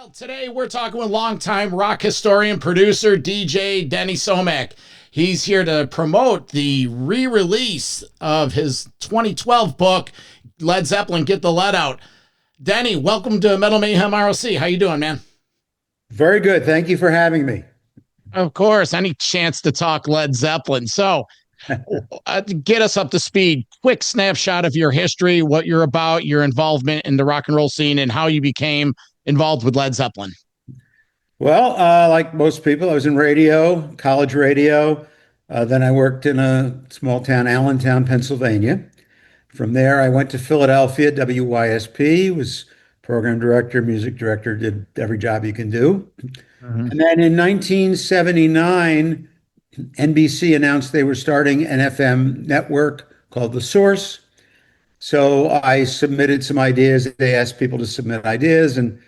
Well, today we're talking with longtime rock historian, producer, DJ Denny Somach. He's here to promote the re-release of his 2012 book, Led Zeppelin, Get the Lead Out. Denny, welcome to Metal Mayhem ROC. How you doing, man? Very good. Thank you for having me. Of course, any chance to talk Led Zeppelin. So, get us up to speed. Quick snapshot of your history, what you're about, your involvement in the rock and roll scene, and how you became involved with Led Zeppelin. Well, like most people, I was in radio, college radio. Then I worked in a small town, Allentown, Pennsylvania. From there, I went to Philadelphia, WYSP, was program director, music director, did every job you can do. Mm-hmm. And then in 1979, NBC announced they were starting an FM network called The Source. So I submitted some ideas. They asked people to submit ideas, and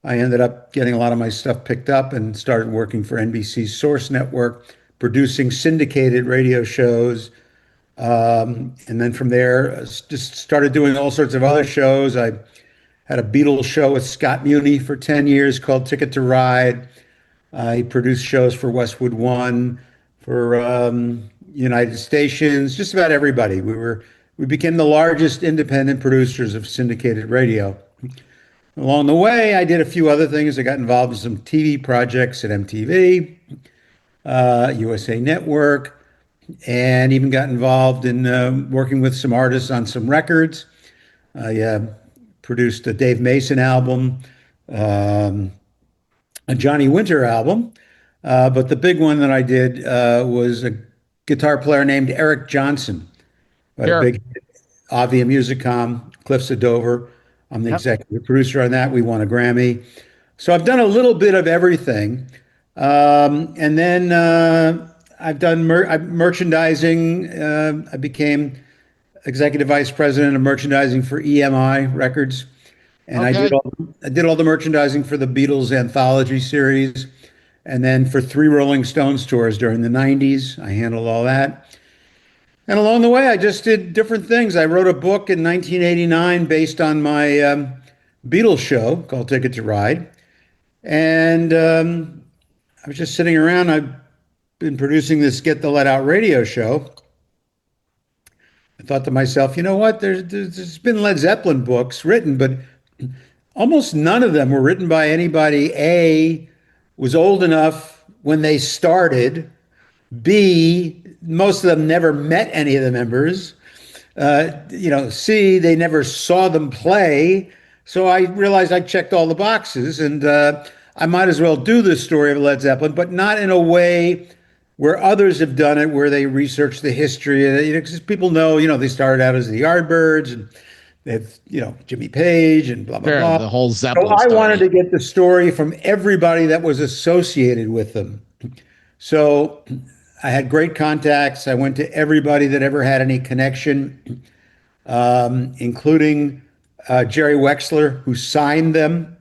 I ended up getting a lot of my stuff picked up and started working for NBC's Source Network, producing syndicated radio shows. And then from there, just started doing all sorts of other shows. I had a Beatles show with Scott Muni for 10 years called Ticket to Ride. I produced shows for Westwood One, for United Stations, just about everybody. We became the largest independent producers of syndicated radio. Along the way, I did a few other things. I got involved in some TV projects at MTV, USA Network, and even got involved in working with some artists on some records. I produced a Dave Mason album, a Johnny Winter album, but the big one that I did was a guitar player named Eric Johnson. Had a big Avia Musicom, Cliffs of Dover. I'm the executive producer on that. We won a Grammy. So I've done a little bit of everything. And then I've done merchandising. I became executive vice president of merchandising for EMI Records. And I did all the merchandising for the Beatles anthology series. And then for 3 Rolling Stones tours during the 90s, I handled all that. And along the way, I just did different things. I wrote a book in 1989 based on my Beatles show called Ticket to Ride. And I was just sitting around. I've been producing this Get the Let Out radio show. I thought to myself, you know what? There's been Led Zeppelin books written, but almost none of them were written by anybody, A, was old enough when they started, B, most of them never met any of the members. C, they never saw them play. So I realized I checked all the boxes, and I might as well do this story of Led Zeppelin, but not in a way where others have done it, where they research the history. Because people know, they started out as the Yardbirds, and they have, Jimmy Page and blah, blah, blah. The whole Zeppelin So I story. wanted to get the story from everybody that was associated with them. So I had great contacts. I went to everybody that ever had any connection, including Jerry Wexler, who signed them.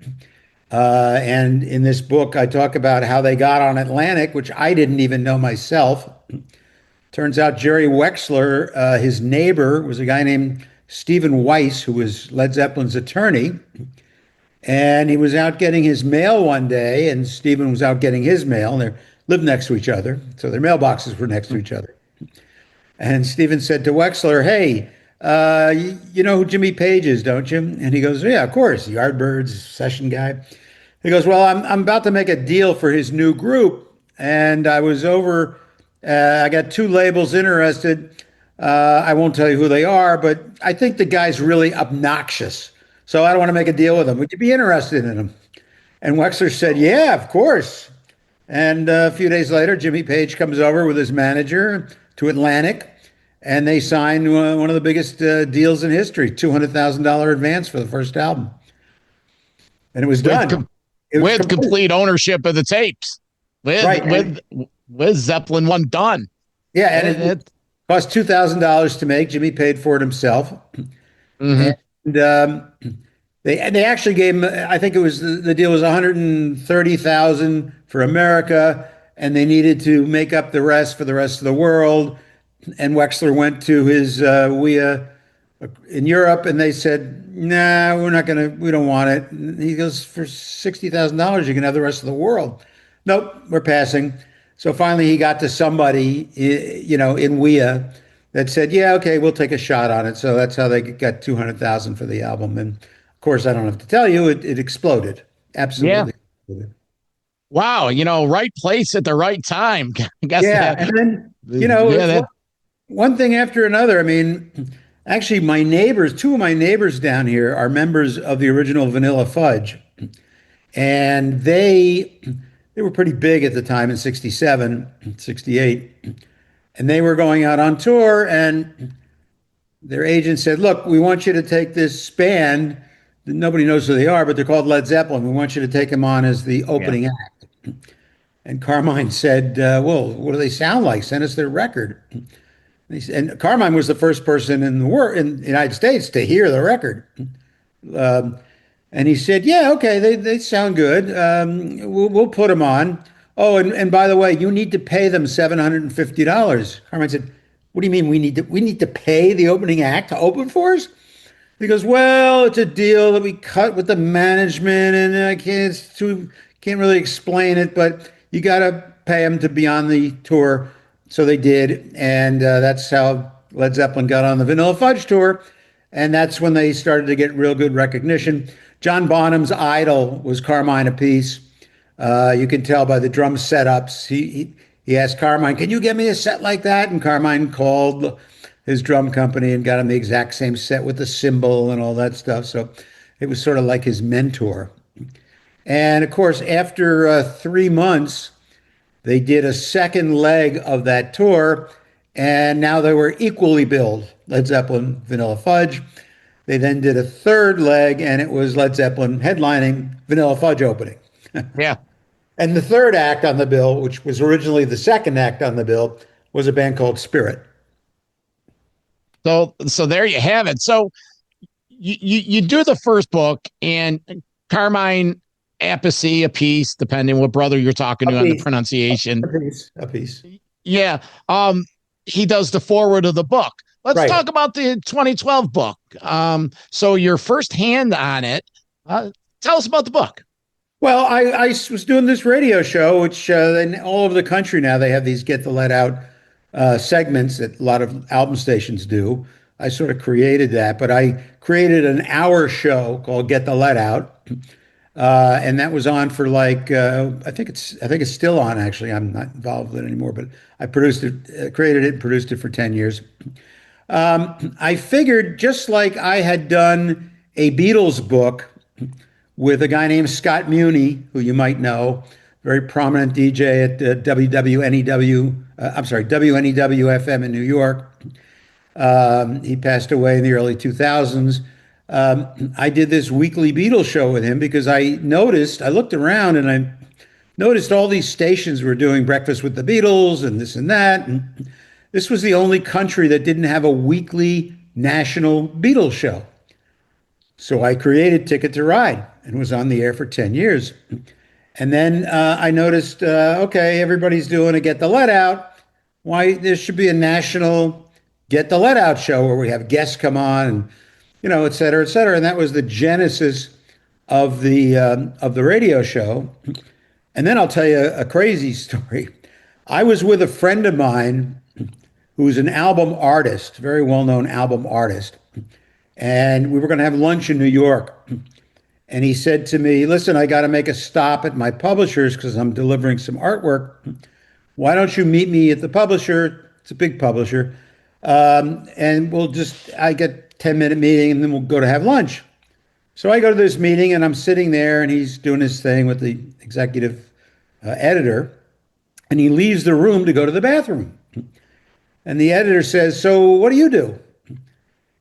And in this book, I talk about how they got on Atlantic, which I didn't even know myself. Turns out Jerry Wexler, his neighbor, was a guy named Stephen Weiss, who was Led Zeppelin's attorney. And he was out getting his mail one day, and Stephen was out getting his mail, and they lived next to each other. So their mailboxes were next to each other. And Stephen said to Wexler, hey, you know who Jimmy Page is, don't you? And he goes, yeah, of course, Yardbirds, session guy. He goes, well, I'm about to make a deal for his new group. And I was over, I got 2 labels interested. I won't tell you who they are, but I think the guy's really obnoxious. So I don't want to make a deal with him. Would you be interested in him? And Wexler said, yeah, of course. And a few days later, Jimmy Page comes over with his manager to Atlantic, and they signed one of the biggest deals in history, $200,000 advance for the first album. And it was done. With complete ownership of the tapes. With Zeppelin 1 done. Yeah, and it cost $2,000 to make. Jimmy paid for it himself. Mm-hmm. And they actually gave him, I think it was, the deal was $130,000 for America, and they needed to make up the rest for the rest of the world. And Wexler went to his in Europe, and they said, "Nah, we don't want it." And he goes, "For $60,000, you can have the rest of the world." Nope, we're passing. So finally, he got to somebody, in WEA that said, "Yeah, okay, we'll take a shot on it." So that's how they got 200,000 for the album. And of course, I don't have to tell you, it exploded. Yeah. Absolutely exploded. Wow. Right place at the right time. I guess Yeah, that. and then Yeah. it's one thing after another. I mean, actually, two of my neighbors down here are members of the original Vanilla Fudge, and they were pretty big at the time in 67, 68, and they were going out on tour, and their agent said, "Look, we want you to take this band. Nobody knows who they are, but they're called Led Zeppelin. We want you to take them on as the Yeah. opening act." And Carmine said, "Well, what do they sound like? Send us their record." And Carmine was the first person in the United States to hear the record. Um, and he said, "Yeah, okay, they sound good. We'll put them on. Oh, and by the way, you need to pay them $750." Carmine said, "What do you mean we need to pay the opening act to open for us?" He goes, "Well, it's a deal that we cut with the management, and can't really explain it, but you got to pay them to be on the tour." So they did, and that's how Led Zeppelin got on the Vanilla Fudge tour, and that's when they started to get real good recognition. John Bonham's idol was Carmine Appice. You can tell by the drum setups. He asked Carmine, "Can you get me a set like that?" And Carmine called his drum company and got him the exact same set with the cymbal and all that stuff. So it was sort of like his mentor. And of course, after 3 months, they did a second leg of that tour, and now they were equally billed, Led Zeppelin, Vanilla Fudge. They then did a third leg, and it was Led Zeppelin headlining, Vanilla Fudge opening. Yeah. And the third act on the bill, which was originally the second act on the bill, was a band called Spirit. So there you have it. So you do the first book, and Carmine Appice, depending what brother you're talking to on the pronunciation. A piece. Yeah. He does the forward of the book. Let's Right. talk about the 2012 book. So your first hand on it. Tell us about the book. Well, I was doing this radio show, which in all over the country now they have these Get the Let Out segments that a lot of album stations do. I sort of created that, but I created an hour show called Get the Let Out, and that was on for like I think it's still on actually. I'm not involved with it anymore, but I produced it, created it, and produced it for 10 years. I figured just like I had done a Beatles book with a guy named Scott Muni, who you might know, very prominent DJ at WNEW FM in New York. He passed away in the early 2000s. I did this weekly Beatles show with him because I looked around and I noticed all these stations were doing Breakfast with the Beatles and this and that. And this was the only country that didn't have a weekly national Beatles show. So I created Ticket to Ride and was on the air for 10 years. And then I noticed, okay, everybody's doing a Get the Let Out. Why there should be a national Get the Let Out show where we have guests come on and, et cetera, et cetera. And that was the genesis of the radio show. And then I'll tell you a crazy story. I was with a friend of mine who's an album artist, very well-known album artist. And we were going to have lunch in New York. And he said to me, "Listen, I got to make a stop at my publisher's because I'm delivering some artwork. Why don't you meet me at the publisher?" It's a big publisher. And I get 10-minute meeting and then we'll go to have lunch. So I go to this meeting and I'm sitting there and he's doing his thing with the executive editor. And he leaves the room to go to the bathroom. And the editor says, "So what do you do?"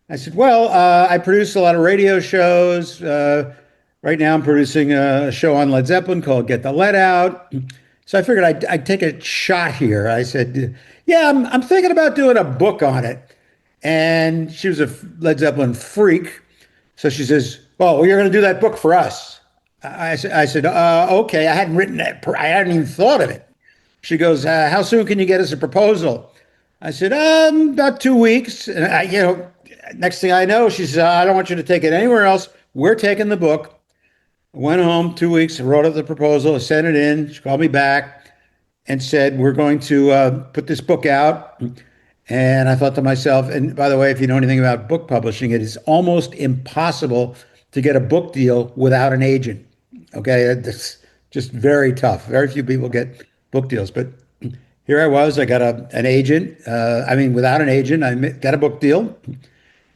I said, "Well, I produce a lot of radio shows. Right now I'm producing a show on Led Zeppelin called Get the Let Out." So I figured I'd take a shot here. I said, "Yeah, I'm thinking about doing a book on it." And she was a Led Zeppelin freak. So she says, "Oh, you're going to do that book for us." I said, "Okay." I hadn't written it. I hadn't even thought of it. She goes, "How soon can you get us a proposal?" I said, "About 2 weeks." And next thing I know, she says, I don't want you to take it anywhere else. We're taking the book. I went home 2 weeks, wrote up the proposal, sent it in. She called me back and said, we're going to put this book out. And I thought to myself, and by the way, if you know anything about book publishing, it is almost impossible to get a book deal without an agent. Okay, it's just very tough. Very few people get book deals. But here I was, I got an agent. Without an agent, got a book deal.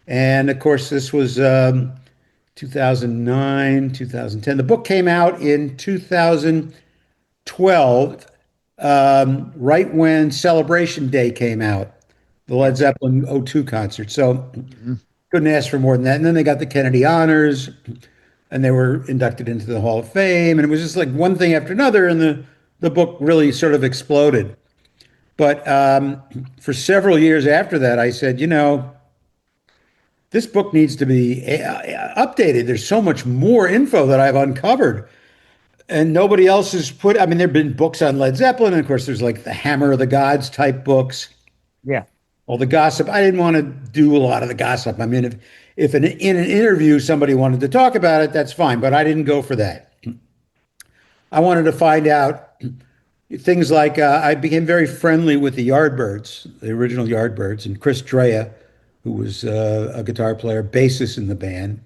And of course, this was 2009, 2010. The book came out in 2012, right when Celebration Day came out, the Led Zeppelin '02 concert. So couldn't ask for more than that. And then they got the Kennedy Honors, and they were inducted into the Hall of Fame. And it was just like one thing after another, and the book really sort of exploded. But for several years after that, I said, this book needs to be updated. There's so much more info that I've uncovered. And nobody else has there have been books on Led Zeppelin. And of course, there's like the Hammer of the Gods type books. Yeah. All the gossip. I didn't want to do a lot of the gossip. I mean, if in an interview somebody wanted to talk about it, that's fine. But I didn't go for that. I wanted to find out things like I became very friendly with the Yardbirds, the original Yardbirds, and Chris Drea, who was a guitar player, bassist in the band.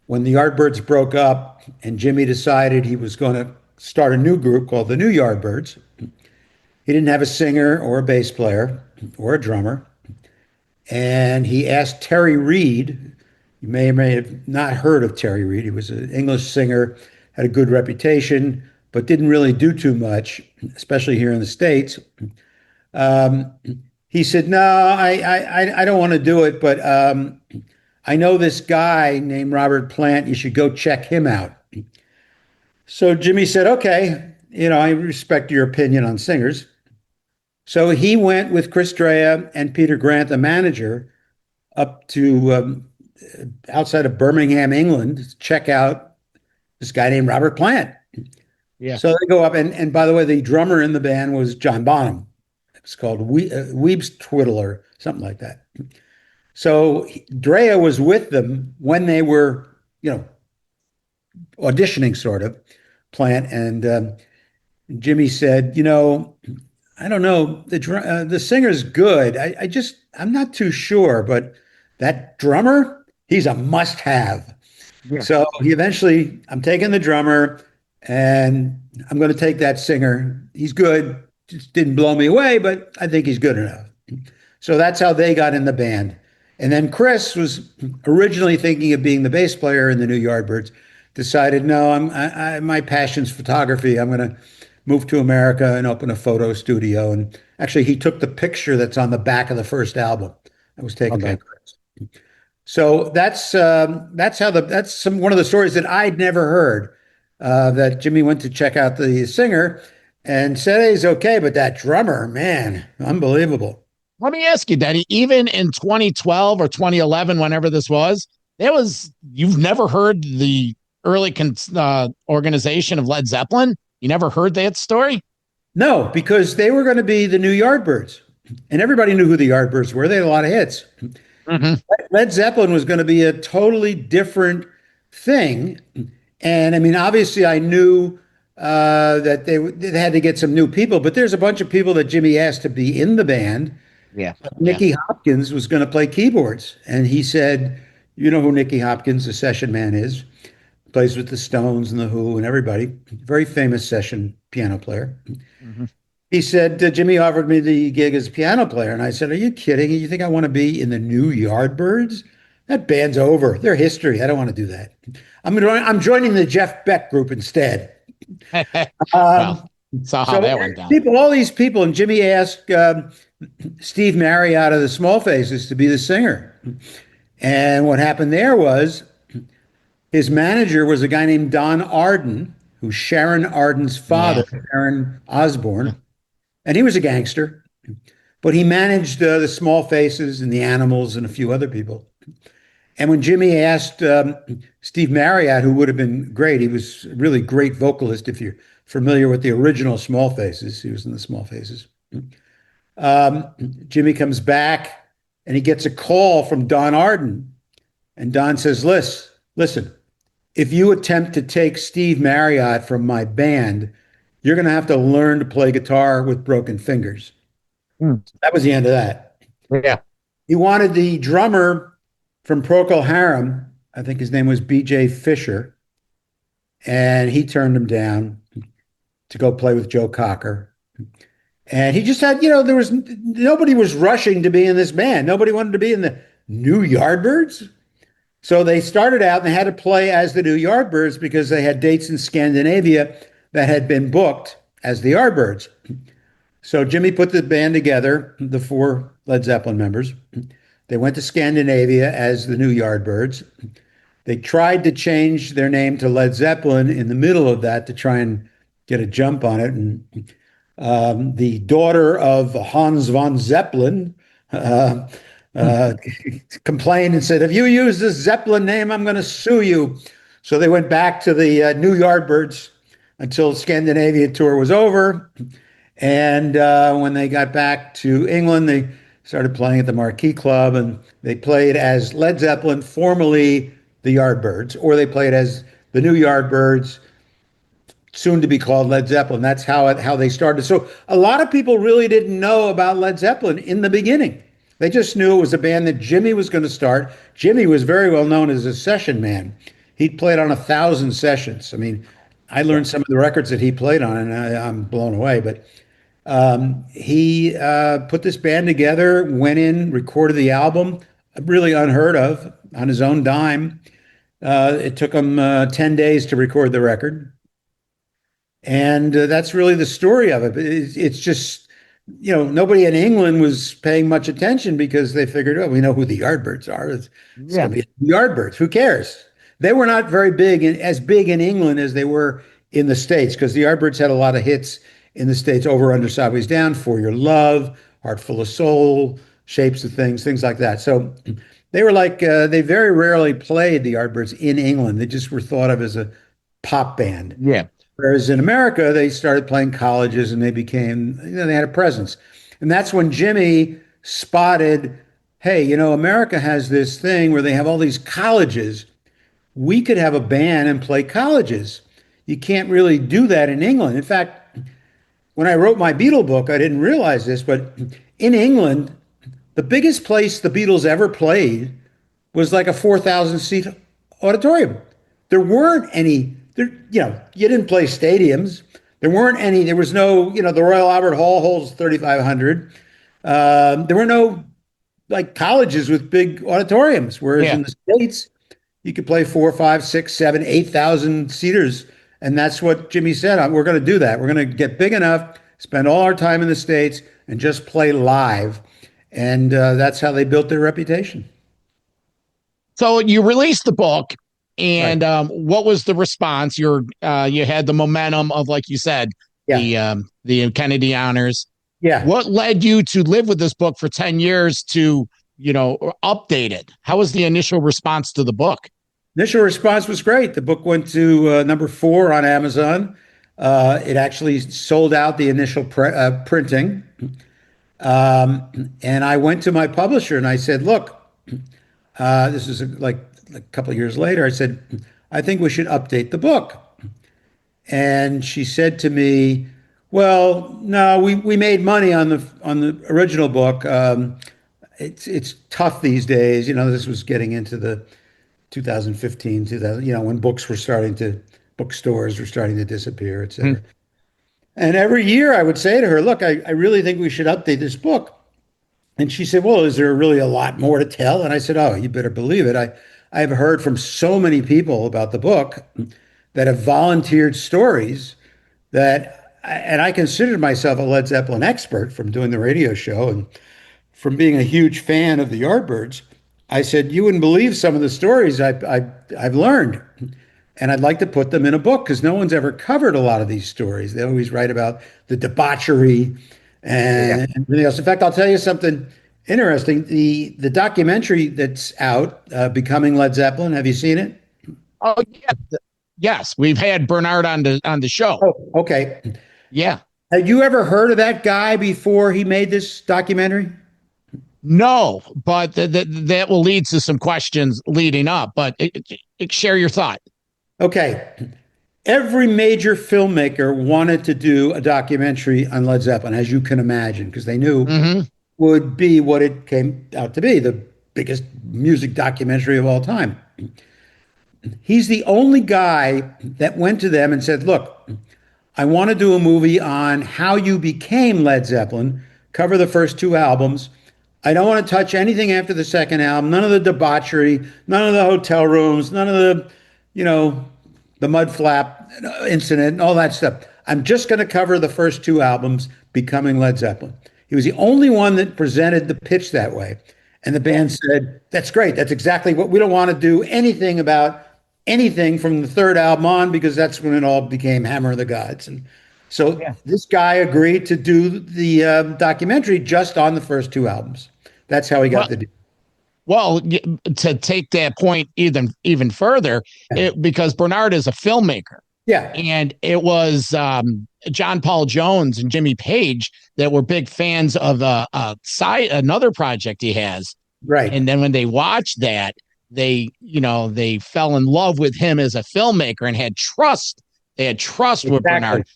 When the Yardbirds broke up and Jimmy decided he was going to start a new group called the New Yardbirds, he didn't have a singer or a bass player or a drummer. And he asked Terry Reid. You may or may have not heard of Terry Reid. He was an English singer, had a good reputation, but didn't really do too much, especially here in the States. He said, no, I don't want to do it, but I know this guy named Robert Plant. You should go check him out. So Jimmy said, okay, I respect your opinion on singers. So he went with Chris Drea and Peter Grant, the manager, up to outside of Birmingham, England, to check out this guy named Robert Plant. Yeah. So they go up, and by the way, the drummer in the band was John Bonham. It was called Weeb's Twiddler, something like that. So Drea was with them when they were, auditioning, sort of, Plant, and Jimmy said, I don't know, the singer's good. I'm not too sure, but that drummer, he's a must-have. Yeah. So I'm taking the drummer, and I'm going to take that singer. He's good. Just didn't blow me away, but I think he's good enough. So that's how they got in the band. And then Chris was originally thinking of being the bass player in the New Yardbirds. Decided, no, my passion's photography. I'm going to move to America and open a photo studio. And actually, he took the picture that's on the back of the first album that was taken by Chris. So that's one of the stories that I'd never heard. That Jimmy went to check out the singer and said, hey, he's okay, but that drummer, man, unbelievable. Let me ask you, Denny, even in 2012 or 2011, whenever this was, you've never heard the early organization of Led Zeppelin? You never heard that story? No, because they were going to be the New Yardbirds, and everybody knew who the Yardbirds were. They had a lot of hits. Mm-hmm. Led Zeppelin was going to be a totally different thing. And obviously I knew that they had to get some new people, but there's a bunch of people that Jimmy asked to be in the band. Yeah. Nicky Hopkins was going to play keyboards. And he said, you know who Nicky Hopkins, the session man, is? Plays with the Stones and the Who and everybody. Very famous session piano player. Mm-hmm. He said, Jimmy offered me the gig as a piano player. And I said, are you kidding? You think I want to be in the New Yardbirds? That band's over. They're history. I don't want to do that. I'm joining the Jeff Beck group instead. Well, saw how that went down. All these people, and Jimmy asked Steve Marriott of the Small Faces to be the singer. And what happened there was his manager was a guy named Don Arden, who's Sharon Arden's father, Sharon Osbourne. And he was a gangster, but he managed the Small Faces and the Animals and a few other people. And when Jimmy asked Steve Marriott, who would have been great, he was a really great vocalist if you're familiar with the original Small Faces. He was in the Small Faces. Jimmy comes back and he gets a call from Don Arden. And Don says, listen, if you attempt to take Steve Marriott from my band, you're going to have to learn to play guitar with broken fingers. That was the end of that. Yeah. He wanted the drummer from Procol Harum, I think his name was B.J. Fisher, and he turned him down to go play with Joe Cocker. And he just had, there was nobody was rushing to be in this band. Nobody wanted to be in the New Yardbirds. So they started out and they had to play as the New Yardbirds because they had dates in Scandinavia that had been booked as the Yardbirds. So Jimmy put the band together, the 4 Led Zeppelin members. They went to Scandinavia as the New Yardbirds. They tried to change their name to Led Zeppelin in the middle of that to try and get a jump on it. And the daughter of Hans von Zeppelin complained and said, if you use this Zeppelin name, I'm going to sue you. So they went back to the New Yardbirds until Scandinavia tour was over. And when they got back to England, they started playing at the Marquee Club, and they played as Led Zeppelin, formerly the Yardbirds, or they played as the New Yardbirds, soon to be called Led Zeppelin. That's how they started. So a lot of people really didn't know about Led Zeppelin in the beginning. They just knew it was a band that Jimmy was going to start. Jimmy was very well known as a session man. He played on 1,000 sessions. I mean, I learned some of the records that he played on, and I'm blown away. But he put this band together, went in, recorded the album, really unheard of, on his own dime. It took him 10 days to record the record. And that's really the story of it. It's just, nobody in England was paying much attention because they figured, oh, we know who the Yardbirds are. It's going to be the Yardbirds. Who cares? They were not very big, as big in England as they were in the States, because the Yardbirds had a lot of hits in the States: Over, Under, Sideways, Down, For Your Love, Heart Full of Soul, Shapes of Things, things like that. So they were like, they very rarely played the Yardbirds in England. They just were thought of as a pop band. Yeah. Whereas in America, they started playing colleges and they became, they had a presence. And that's when Jimmy spotted, hey, America has this thing where they have all these colleges. We could have a band and play colleges. You can't really do that in England. In fact, when I wrote my Beatle book, I didn't realize this, but in England, the biggest place the Beatles ever played was like a 4,000 seat auditorium. There weren't any, you didn't play stadiums. There weren't any, there was no, the Royal Albert Hall holds 3,500. There were no like colleges with big auditoriums, whereas in the States, you could play 4, 5, 6, 7, 8,000 seaters. And that's what Jimmy said. We're going to do that. We're going to get big enough, spend all our time in the States, and just play live. And that's how they built their reputation. So you released the book, and Right. What was the response? You had the momentum of, like you said, the Kennedy Honors. Yeah. What led you to live with this book for 10 years to, update it? How was the initial response to the book? Initial response was great. The book went to number 4 on Amazon. It actually sold out the initial printing. And I went to my publisher and I said, look, this is like a couple of years later. I said, I think we should update the book. And she said to me, well, no, we made money on the original book. It's tough these days. This was getting into the 2015, 2000, when bookstores were starting to disappear, et cetera. And every year I would say to her, look, I really think we should update this book. And she said, well, is there really a lot more to tell? And I said, oh, you better believe it. I have heard from so many people about the book that have volunteered stories and I considered myself a Led Zeppelin expert from doing the radio show and from being a huge fan of the Yardbirds. I said, you wouldn't believe some of the stories I've learned. And I'd like to put them in a book because no one's ever covered a lot of these stories. They always write about the debauchery and everything else. In fact, I'll tell you something interesting. The documentary that's out, Becoming Led Zeppelin, have you seen it? Oh, yeah. Yes, we've had Bernard on the show. Oh, okay. Yeah. Had you ever heard of that guy before he made this documentary? No, but that will lead to some questions leading up. But share your thought. Okay. Every major filmmaker wanted to do a documentary on Led Zeppelin, as you can imagine, because they knew Mm-hmm. would be what it came out to be, the biggest music documentary of all time. He's the only guy that went to them and said, look, I want to do a movie on how you became Led Zeppelin, cover the first two albums. I don't want to touch anything after the second album, none of the debauchery, none of the hotel rooms, none of the, you know, the mud flap incident and all that stuff. I'm just going to cover the first two albums, becoming Led Zeppelin. He was the only one that presented the pitch that way. And the band said, that's great. That's exactly what we don't want to do anything about anything from the third album on, because that's when it all became Hammer of the Gods. And so Yeah. this guy agreed to do the documentary just on the first two albums. That's how he got Well, the deal. well, to take that point even further, because Bernard is a filmmaker, Yeah, and it was John Paul Jones and Jimmy Page that were big fans of another project he has. right. And then when they watched that, they fell in love with him as a filmmaker and had trust. They had trust with Exactly. Bernard.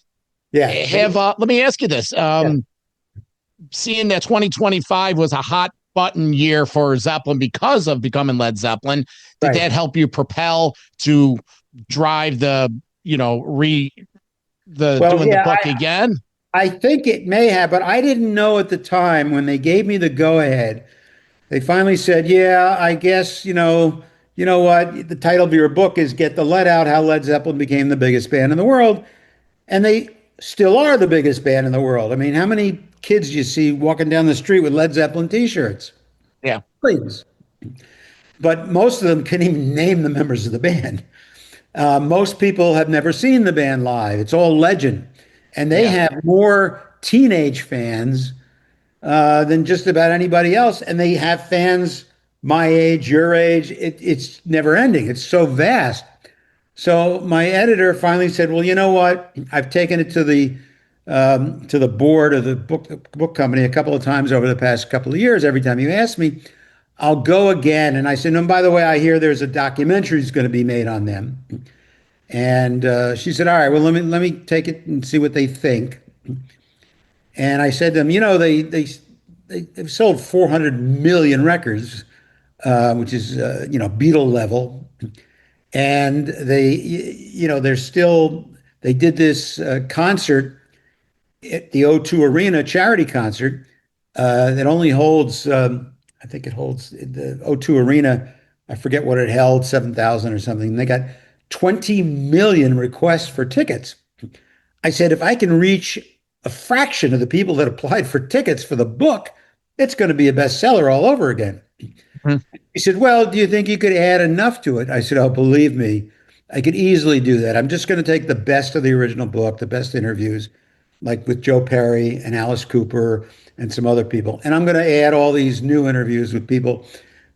Yeah. Let me ask you this. Yeah. Seeing that 2025 was a hot button year for Zeppelin because of becoming Led Zeppelin, did Right. that help you propel to drive the, Well, doing the yeah, book again? I think it may have, but I didn't know at the time when they gave me the go ahead. They finally said, "Yeah, I guess you know what? The title of your book is Get the Lead Out: How Led Zeppelin Became the Biggest Band in the World," and they still are the biggest band in the world. I mean, how many kids do you see walking down the street with Led Zeppelin T-shirts? Yeah. Millions. But most of them can't even name the members of the band. Most people have never seen the band live. It's all legend, and they Yeah. have more teenage fans than just about anybody else. And they have fans my age, your age. It's never ending. It's so vast. So my editor finally said, "Well, you know what? I've taken it to the board of the book company a couple of times over the past couple of years. Every time you ask me, I'll go again." And I said, "No, by the way, I hear there's a documentary that's going to be made on them." And she said, "All right, well, let me take it and see what they think." And I said to them, they've sold 400 million records, which is Beatle level, and they did this concert at the O2 Arena charity concert that only holds I think it holds the O2 Arena. I forget what it held, 7,000 or something. And they got 20 million requests for tickets. I said, if I can reach a fraction of the people that applied for tickets for the book, it's going to be a bestseller all over again. Mhm. He said, well, do you think you could add enough to it? I said, oh, believe me, I could easily do that. I'm just going to take the best of the original book, the best interviews, like with Joe Perry and Alice Cooper and some other people. And I'm going to add all these new interviews with people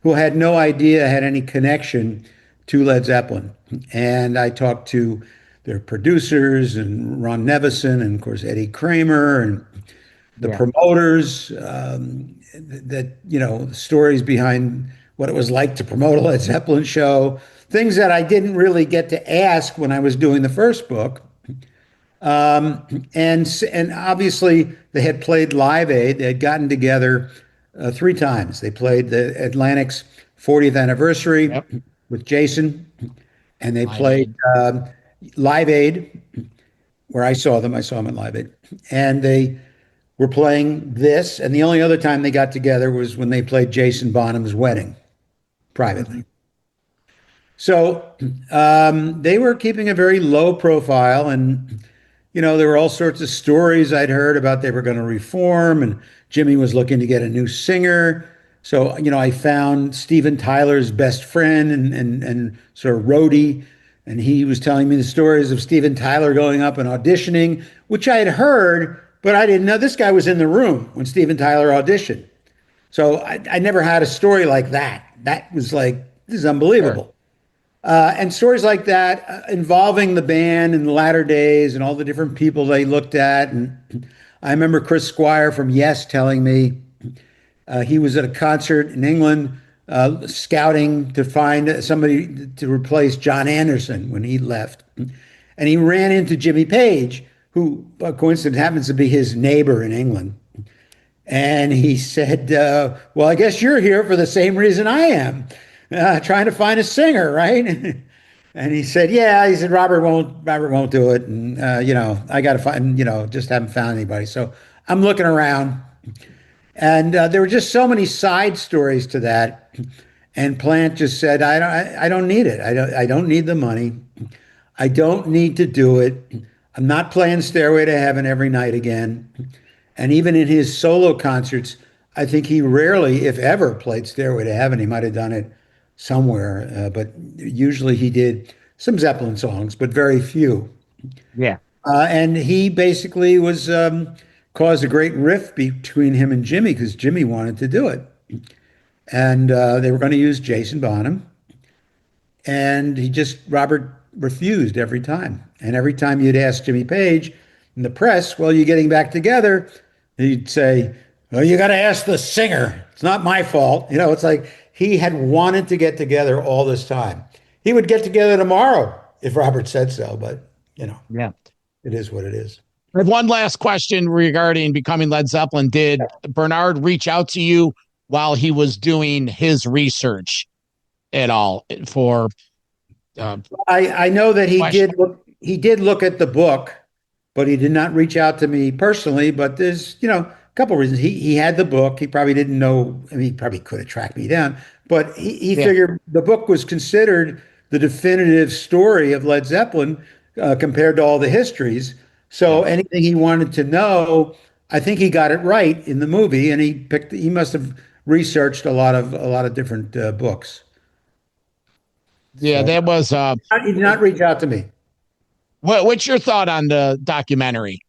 who had no idea had any connection to Led Zeppelin. And I talked to their producers and Ron Nevison and, of course, Eddie Kramer and the Yeah. promoters, the stories behind what it was like to promote a Led Zeppelin show, things that I didn't really get to ask when I was doing the first book. And obviously they had played Live Aid. They had gotten together three times. They played the Atlantic's 40th anniversary Yep. with Jason, and they Live played Aid. Live Aid, where I saw them. I saw them at Live Aid, and they were playing this. And the only other time they got together was when they played Jason Bonham's wedding privately. Mhm. So they were keeping a very low profile, and there were all sorts of stories I'd heard about they were going to reform, and Jimmy was looking to get a new singer. So I found Steven Tyler's best friend and sort of roadie, and he was telling me the stories of Steven Tyler going up and auditioning, which I had heard, but I didn't know this guy was in the room when Steven Tyler auditioned. So I never had a story like that. That was like, this is Sure. unbelievable. And stories like that involving the band in the latter days and all the different people they looked at. And I remember Chris Squire from Yes telling me He was at a concert in England, scouting to find somebody to replace John Anderson when he left. And he ran into Jimmy Page, who, by coincidence, happens to be his neighbor in England. And he said, well, I guess you're here for the same reason I am, trying to find a singer, right? And he said, yeah, he said, Robert won't do it. And, I got to find, just haven't found anybody. So I'm looking around. And there were just so many side stories to that. And Plant just said, I don't need it. I don't need the money. I don't need to do it. I'm not playing Stairway to Heaven every night again. And even in his solo concerts, I think he rarely, if ever, played Stairway to Heaven. He might have done it somewhere, but usually he did some Zeppelin songs, but very few. Yeah. And he basically was caused a great rift between him and Jimmy because Jimmy wanted to do it. And they were going to use Jason Bonham. And Robert refused every time. And every time you'd ask Jimmy Page in the press, well, you're getting back together, he'd say, well, you got to ask the singer. It's not my fault. It's like he had wanted to get together all this time. He would get together tomorrow if Robert said so, but, yeah, it is what it is. I have one last question regarding becoming Led Zeppelin. Did Bernard reach out to you while he was doing his research at all for... I know that he did look at the book, but he did not reach out to me personally. But there's, a couple of reasons. He had the book. He probably didn't know. I mean, he probably could have tracked me down, but he figured the book was considered the definitive story of Led Zeppelin compared to all the histories. So anything he wanted to know, I think he got it right in the movie, and he must have researched a lot of different books. Yeah, so, that was. He did not reach out to me. What's your thought on the documentary?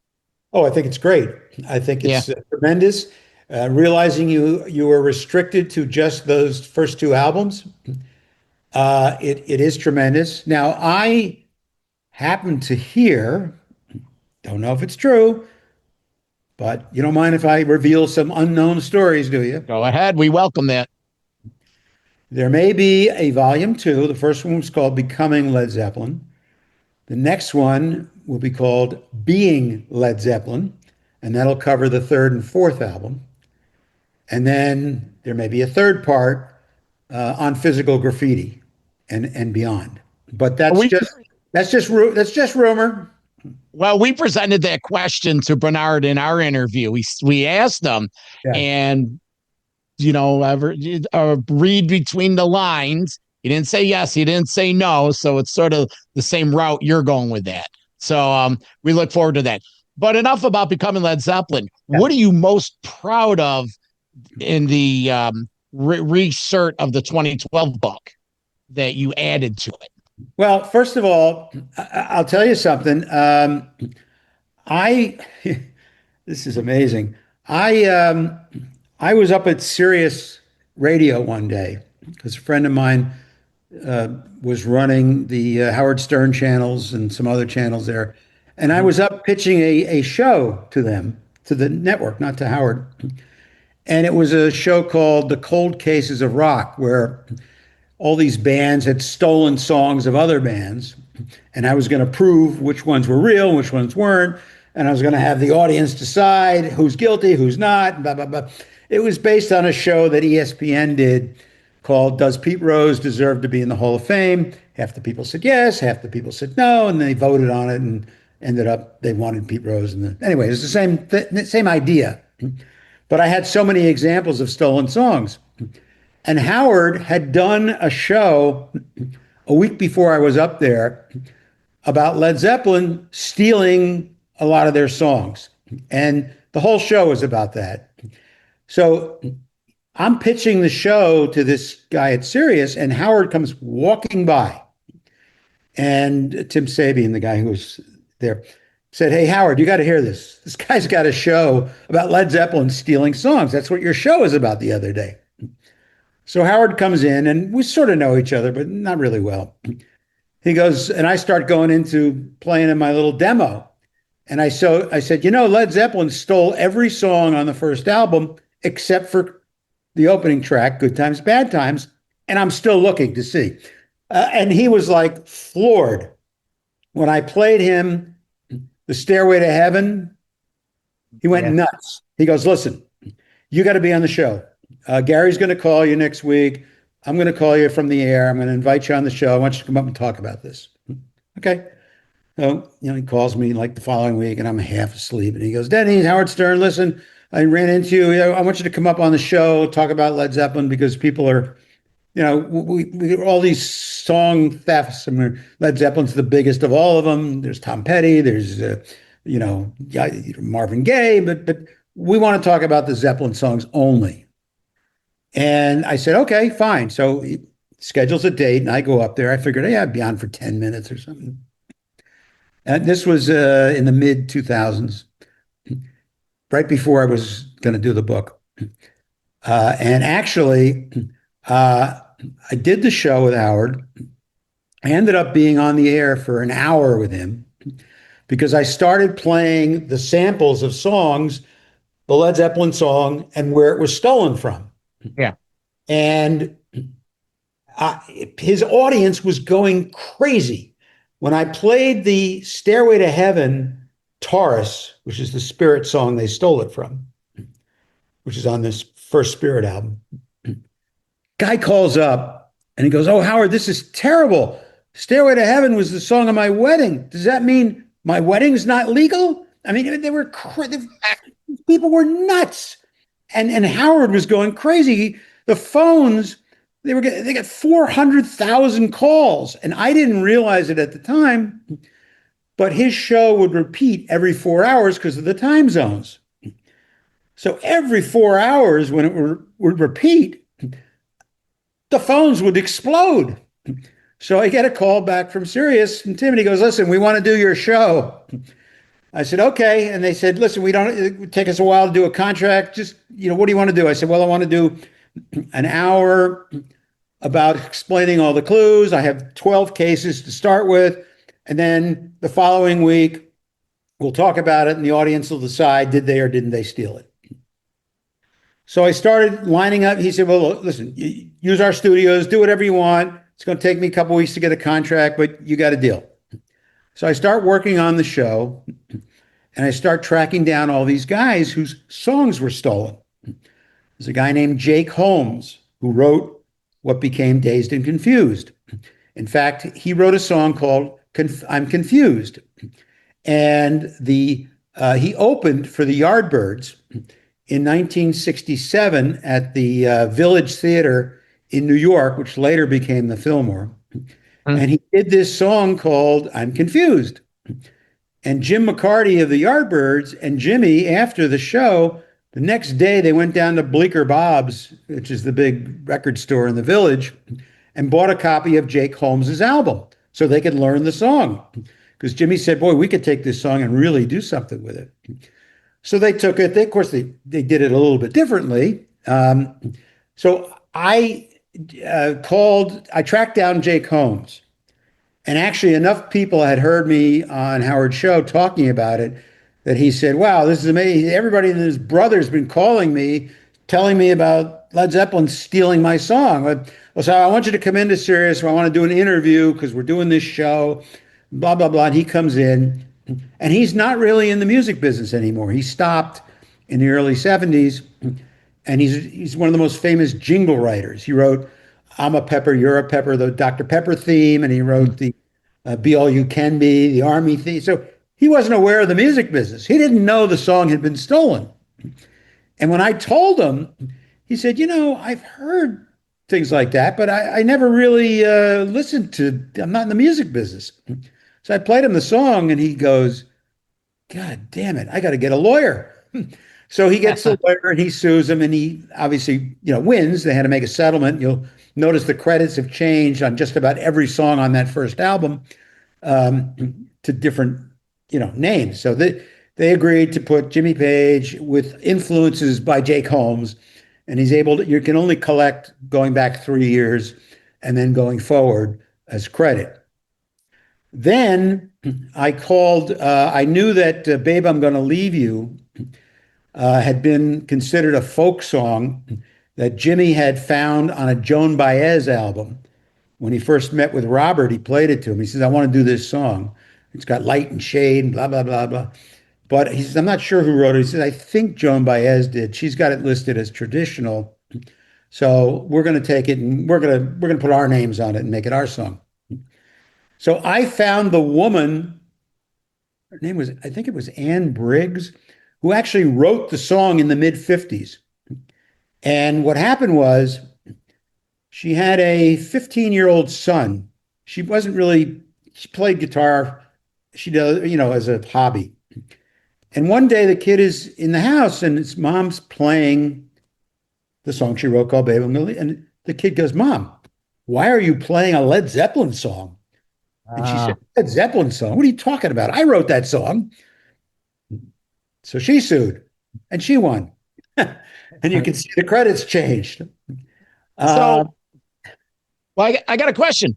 Oh, I think it's great. I think it's tremendous. Realizing you were restricted to just those first two albums, it is tremendous. Now, I happen to hear, don't know if it's true, but you don't mind if I reveal some unknown stories, do you? Go ahead. We welcome that. There may be a volume 2. The first one was called Becoming Led Zeppelin. The next one will be called Being Led Zeppelin, and that'll cover the third and fourth album. And then there may be a third part on physical graffiti and beyond. But that's just rumor. Well, we presented that question to Bernard in our interview. We asked him, and read between the lines. He didn't say yes, he didn't say no. So it's sort of the same route you're going with that. So we look forward to that. But enough about becoming Led Zeppelin. Yeah. What are you most proud of in the reinsert of the 2012 book that you added to it? Well, first of all, I'll tell you something. This is amazing. I was up at Sirius Radio one day because a friend of mine was running the Howard Stern channels and some other channels there. And I was up pitching a show to them, to the network, not to Howard. And it was a show called The Cold Cases of Rock, where all these bands had stolen songs of other bands. And I was going to prove which ones were real and which ones weren't. And I was going to have the audience decide who's guilty, who's not, blah, blah, blah. It was based on a show that ESPN did called Does Pete Rose Deserve to Be in the Hall of Fame? Half the people said yes, half the people said no, and they voted on it and ended up, they wanted Pete Rose. Anyway, it's the same idea. But I had so many examples of stolen songs. And Howard had done a show a week before I was up there about Led Zeppelin stealing a lot of their songs. And the whole show was about that. So I'm pitching the show to this guy at Sirius, and Howard comes walking by. And Tim Sabian, the guy who was there, said, "Hey, Howard, you got to hear this. This guy's got a show about Led Zeppelin stealing songs. That's what your show was about the other day." So Howard comes in, and we sort of know each other, but not really well. He goes, and I start going into playing in my little demo. And I said, Led Zeppelin stole every song on the first album except for the opening track, Good Times, Bad Times, and I'm still looking to see. And he was like floored when I played him the Stairway to Heaven. He went nuts. He goes, listen, you got to be on the show. Gary's going to call you next week. I'm going to call you from the air. I'm going to invite you on the show. I want you to come up and talk about this. Okay. So, he calls me like the following week and I'm half asleep. And he goes, Denny, Howard Stern, listen, I ran into you. I want you to come up on the show, talk about Led Zeppelin, because people are, we all these song thefts. I mean, Led Zeppelin's the biggest of all of them. There's Tom Petty. There's, Marvin Gaye. But we want to talk about the Zeppelin songs only. And I said, okay, fine. So he schedules a date and I go up there. I figured, hey, I'd be on for 10 minutes or something. And this was in the mid 2000s, right before I was going to do the book. And actually, I did the show with Howard. I ended up being on the air for an hour with him because I started playing the samples of songs, the Led Zeppelin song, and where it was stolen from. Yeah. And his audience was going crazy. When I played the Stairway to Heaven Taurus, which is the Spirit song they stole it from, which is on this first Spirit album, guy calls up and he goes, oh, Howard, this is terrible. Stairway to Heaven was the song of my wedding. Does that mean my wedding's not legal? I mean, people were nuts. And Howard was going crazy. The phones, they got 400,000 calls. And I didn't realize it at the time, but his show would repeat every 4 hours because of the time zones. So every 4 hours when it would repeat, the phones would explode. So I get a call back from Sirius and Tim, and he goes, listen, we want to do your show. I said, okay. And they said, listen, it would take us a while to do a contract. Just, what do you want to do? I said, well, I want to do an hour about explaining all the clues. I have 12 cases to start with. And then the following week, we'll talk about it and the audience will decide, did they or didn't they steal it? So I started lining up. He said, well, listen, use our studios, do whatever you want. It's going to take me a couple of weeks to get a contract, but you got a deal. So I start working on the show and I start tracking down all these guys whose songs were stolen. There's a guy named Jake Holmes who wrote what became Dazed and Confused. In fact, he wrote a song called I'm Confused. And he opened for the Yardbirds in 1967 at the Village Theater in New York, which later became the Fillmore. And he did this song called I'm Confused. And Jim McCarty of the Yardbirds and Jimmy, after the show, the next day they went down to Bleecker Bob's, which is the big record store in the Village, and bought a copy of Jake Holmes's album so they could learn the song. Because Jimmy said, boy, we could take this song and really do something with it. So they took it. Of course, they did it a little bit differently. So I tracked down Jake Holmes. And actually, enough people had heard me on Howard's show talking about it that he said, wow, this is amazing. Everybody and his brother's been calling me, telling me about Led Zeppelin stealing my song. So I want you to come into Sirius. I want to do an interview because we're doing this show, blah, blah, blah. And he comes in, and he's not really in the music business anymore. He stopped in the early 70s, and he's one of the most famous jingle writers. He wrote I'm a Pepper, You're a Pepper, the Dr. Pepper theme, and he wrote the Be All You Can Be, the Army theme. So he wasn't aware of the music business. He didn't know the song had been stolen. And when I told him, he said, I've heard things like that, but I never really listened to, I'm not in the music business. So I played him the song and he goes, God damn it, I got to get a lawyer. So he gets a lawyer and he sues him and he obviously, wins. They had to make a settlement. You'll notice the credits have changed on just about every song on that first album to different, names. So they agreed to put Jimmy Page with influences by Jake Holmes, and he's able to, you can only collect going back 3 years and then going forward as credit. Then I called, I knew that Babe, I'm Gonna Leave You had been considered a folk song that Jimmy had found on a Joan Baez album. When he first met with Robert, he played it to him. He says, I want to do this song. It's got light and shade and blah, blah, blah, blah. But he says, I'm not sure who wrote it. He says, I think Joan Baez did. She's got it listed as traditional. So we're going to take it and we're going to put our names on it and make it our song. So I found the woman, her name was, I think it was Ann Briggs, who actually wrote the song in the mid 50s. And what happened was she had a 15-year-old son. She wasn't really, she played guitar, she does, as a hobby. And one day the kid is in the house and his mom's playing the song she wrote called Baby Millie. And the kid goes, Mom, why are you playing a Led Zeppelin song? And she said, Led Zeppelin song? What are you talking about? I wrote that song. So she sued and she won. And you can see the credits changed. So, well, I got a question.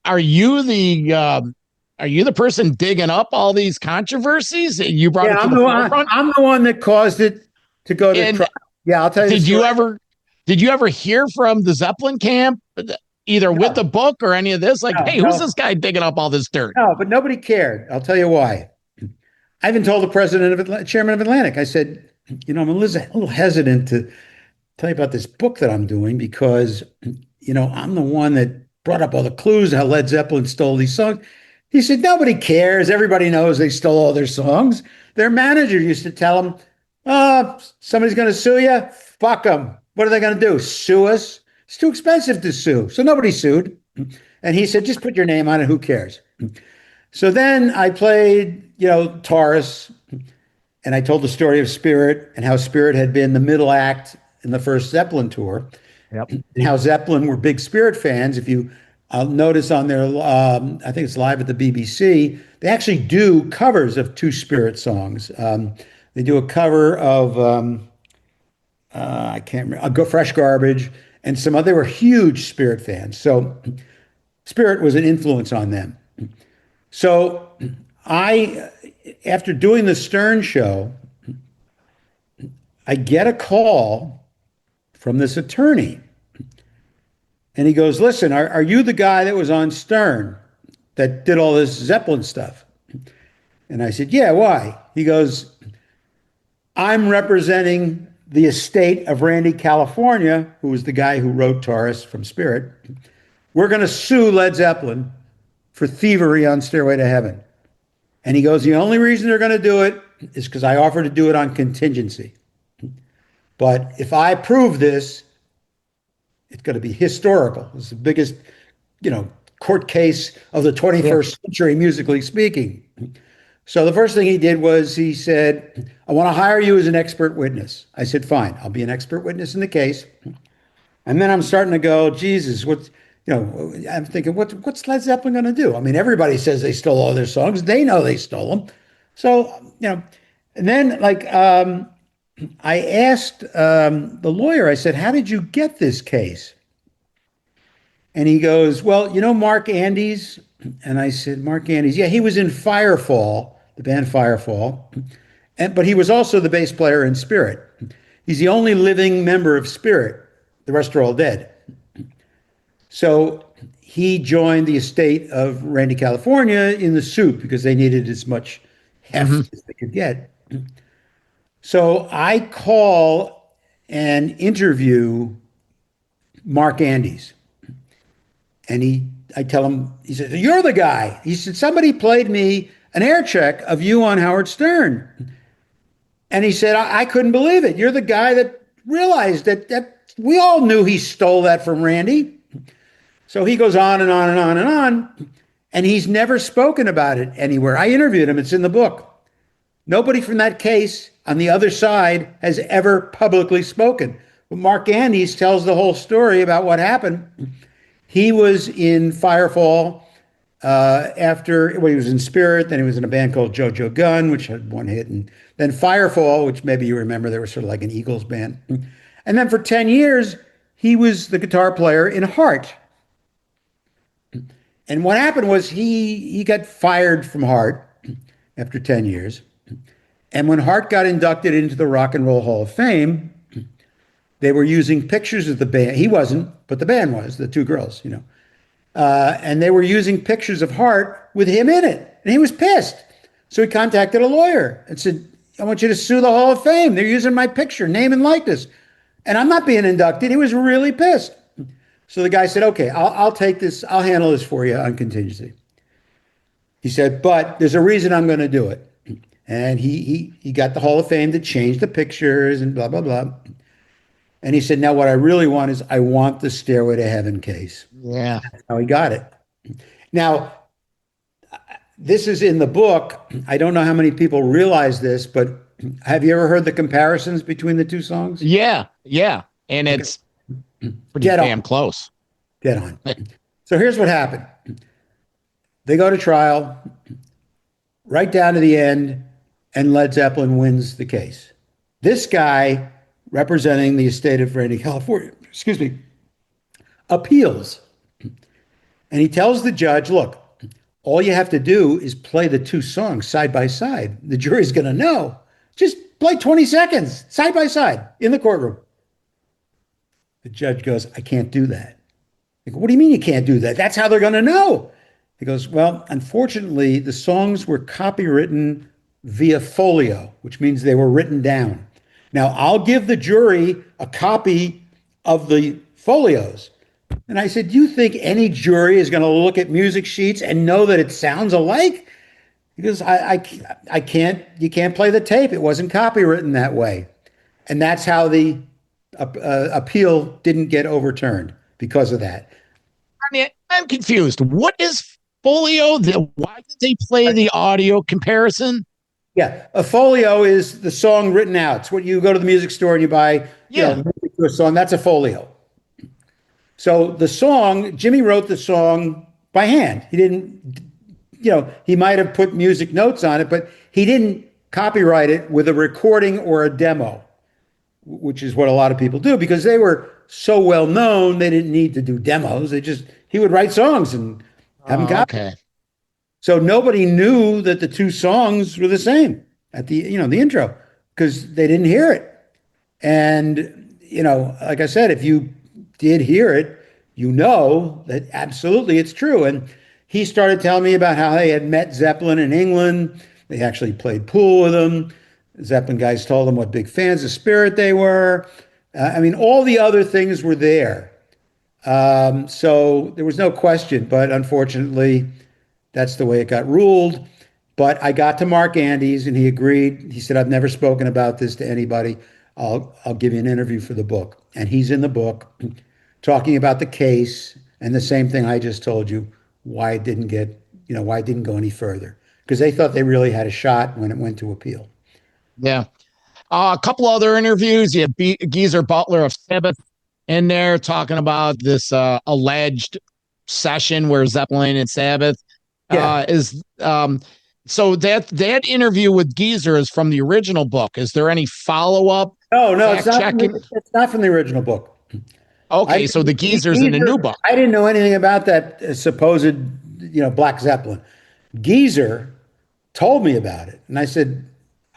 Are you the person digging up all these controversies? You brought it to the forefront? I'm the one that caused it to go to trial. Yeah, I'll tell you. Did you ever hear from the Zeppelin camp, either with the book or any of this? Like, hey, who's this guy digging up all this dirt? No, but nobody cared. I'll tell you why. I even told the chairman of Atlantic, I said, I'm a little hesitant to tell you about this book that I'm doing because, I'm the one that brought up all the clues how Led Zeppelin stole these songs. He said, nobody cares. Everybody knows they stole all their songs. Their manager used to tell them, somebody's going to sue you? Fuck them. What are they going to do? Sue us? It's too expensive to sue. So nobody sued. And he said, just put your name on it. Who cares? So then I played, Taurus, and I told the story of Spirit and how Spirit had been the middle act in the first Zeppelin tour. Yep. And how Zeppelin were big Spirit fans. If you notice on their, I think it's live at the BBC, they actually do covers of two Spirit songs. They do a cover of, I can't remember, Go Fresh Garbage, and some other, they were huge Spirit fans. So Spirit was an influence on them. So after doing the Stern show, I get a call from this attorney. And he goes, listen, are you the guy that was on Stern that did all this Zeppelin stuff? And I said, yeah, why? He goes, I'm representing the estate of Randy California, who was the guy who wrote Taurus from Spirit. We're going to sue Led Zeppelin for thievery on Stairway to Heaven. And he goes, the only reason they're going to do it is because I offered to do it on contingency. But if I prove this, it's going to be historical. It's the biggest, court case of the 21st century, musically speaking. So the first thing he did was he said, I want to hire you as an expert witness. I said, fine, I'll be an expert witness in the case. And then I'm starting to go, Jesus, I'm thinking, what's Led Zeppelin going to do? I mean, everybody says they stole all their songs. They know they stole them. So, and then I asked the lawyer, I said, how did you get this case? And he goes, well, Mark Andes? And I said, Mark Andes, yeah, he was in Firefall, the band Firefall, but he was also the bass player in Spirit. He's the only living member of Spirit. The rest are all dead. So he joined the estate of Randy California in the suit because they needed as much heft as they could get. So I call and interview Mark Andes. And I tell him, he said, you're the guy. He said, somebody played me an air check of you on Howard Stern. And he said, I couldn't believe it. You're the guy that realized that we all knew he stole that from Randy. So he goes on and on and on and on. And he's never spoken about it anywhere. I interviewed him. It's in the book. Nobody from that case on the other side has ever publicly spoken. But Mark Andes tells the whole story about what happened. He was in Firefall he was in Spirit, then he was in a band called JoJo Gunn, which had one hit, and then Firefall, which maybe you remember, they were sort of like an Eagles band. And then for 10 years, he was the guitar player in Heart. And what happened was he got fired from Heart after 10 years. And when Heart got inducted into the Rock and Roll Hall of Fame, They were using pictures of the band. He wasn't, but the band was, the two girls, and they were using pictures of Hart with him in it. And he was pissed. So he contacted a lawyer and said, I want you to sue the Hall of Fame. They're using my picture, name and likeness. And I'm not being inducted. He was really pissed. So the guy said, okay, I'll take this. I'll handle this for you on contingency. He said, but there's a reason I'm going to do it. And he got the Hall of Fame to change the pictures and blah, blah, blah. And he said, now what I really want is I want the Stairway to Heaven case. Yeah. That's how he got it. Now, this is in the book. I don't know how many people realize this, but have you ever heard the comparisons between the two songs? Yeah. Yeah. And it's pretty damn close. Dead on. So here's what happened. They go to trial, right down to the end, and Led Zeppelin wins the case. This guy, representing the estate of Randy California, appeals. And he tells the judge, look, all you have to do is play the two songs side by side. The jury's going to know. Just play 20 seconds side by side in the courtroom. The judge goes, I can't do that. I go, what do you mean you can't do that? That's how they're going to know. He goes, well, unfortunately, the songs were copywritten via folio, which means they were written down. Now, I'll give the jury a copy of the folios. And I said, do you think any jury is going to look at music sheets and know that it sounds alike? He goes, I can't, you can't play the tape. It wasn't copywritten that way. And that's how the appeal didn't get overturned because of that. I mean, I'm confused. What is folio? Why did they play the audio comparison? Yeah, a folio is the song written out. It's what you go to the music store and you buy a song. That's a folio. So the song, Jimmy wrote the song by hand. He didn't, he might have put music notes on it, but he didn't copyright it with a recording or a demo, which is what a lot of people do because they were so well known. They didn't need to do demos. He would write songs and have them copied. Okay. So nobody knew that the two songs were the same at the intro because they didn't hear it. And, like I said, if you did hear it, that absolutely it's true. And he started telling me about how they had met Zeppelin in England. They actually played pool with them. Zeppelin guys told them what big fans of Spirit they were. All the other things were there. So there was no question, but unfortunately, that's the way it got ruled. But I got to Mark Andes and he agreed. He said, I've never spoken about this to anybody. I'll give you an interview for the book. And he's in the book talking about the case and the same thing I just told you, why it didn't go any further. Because they thought they really had a shot when it went to appeal. Yeah. A couple other interviews. You have Geezer Butler of Sabbath in there talking about this alleged session where Zeppelin and Sabbath so that interview with Geezer is from the original book. Is there any follow-up? No, it's not from the original book. Okay, so the Geezer's in the new book. I didn't know anything about that supposed, Black Zeppelin. Geezer told me about it, and I said,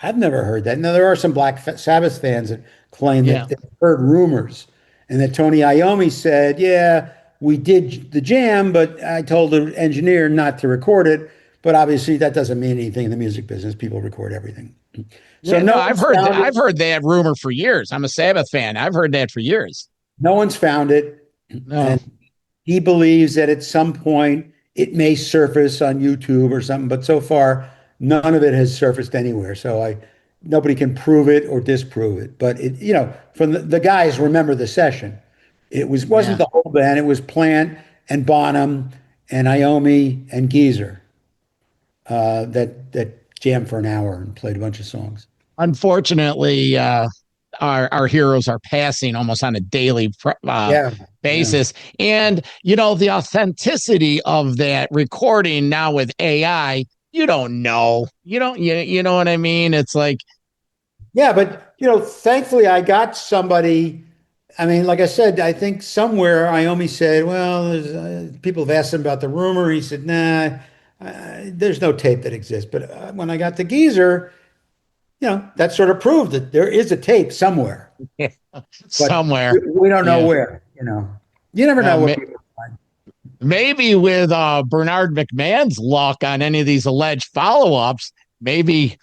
I've never heard that. Now, there are some Black Sabbath fans that claim that they've heard rumors, and that Tony Iommi said, yeah, we did the jam, but I told the engineer not to record it. But obviously, that doesn't mean anything in the music business. People record everything. So I've heard that rumor for years. I'm a Sabbath fan. I've heard that for years. No one's found it. No. And he believes that at some point it may surface on YouTube or something, but so far none of it has surfaced anywhere. So nobody can prove it or disprove it. But from the guys remember the session. It wasn't the whole band. It was Plant and Bonham and Iommi and Geezer that jammed for an hour and played a bunch of songs. Unfortunately, our heroes are passing almost on a daily basis. And, the authenticity of that recording now with AI, you don't know. You know what I mean? It's like. Yeah, but, thankfully I got somebody. Like I said, I think somewhere Iommi said, well, people have asked him about the rumor. He said, nah, there's no tape that exists. But when I got to Geezer, that sort of proved that there is a tape somewhere, but Somewhere. we don't know Yeah. where. You never know Well, what people find. maybe with Bernard McMahon's luck on any of these alleged follow-ups, maybe,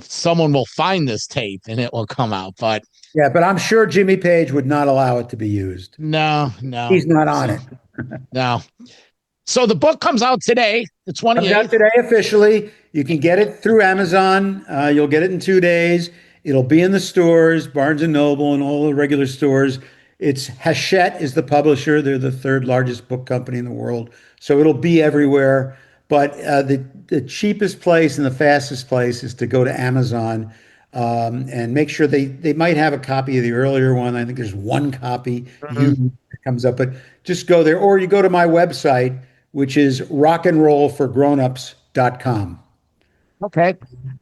someone will find this tape and it will come out. But Yeah, but I'm sure Jimmy Page would not allow it to be used. no, no. He's not on So it. no. So the book comes out today, the Comes out 28th. today officially. You can get it through Amazon. You'll get it in 2 days. It'll be in the stores, Barnes and Noble, and all the regular stores. It's Hachette is the publisher. They're the third largest book company in the world, so it'll be everywhere. But the cheapest place and the fastest place is to go to Amazon and make sure they might have a copy of the earlier one. I think there's one copy Mhm. you that comes up, but just go there, or you go to my website, which is rockandrollforgrownups.com. Okay.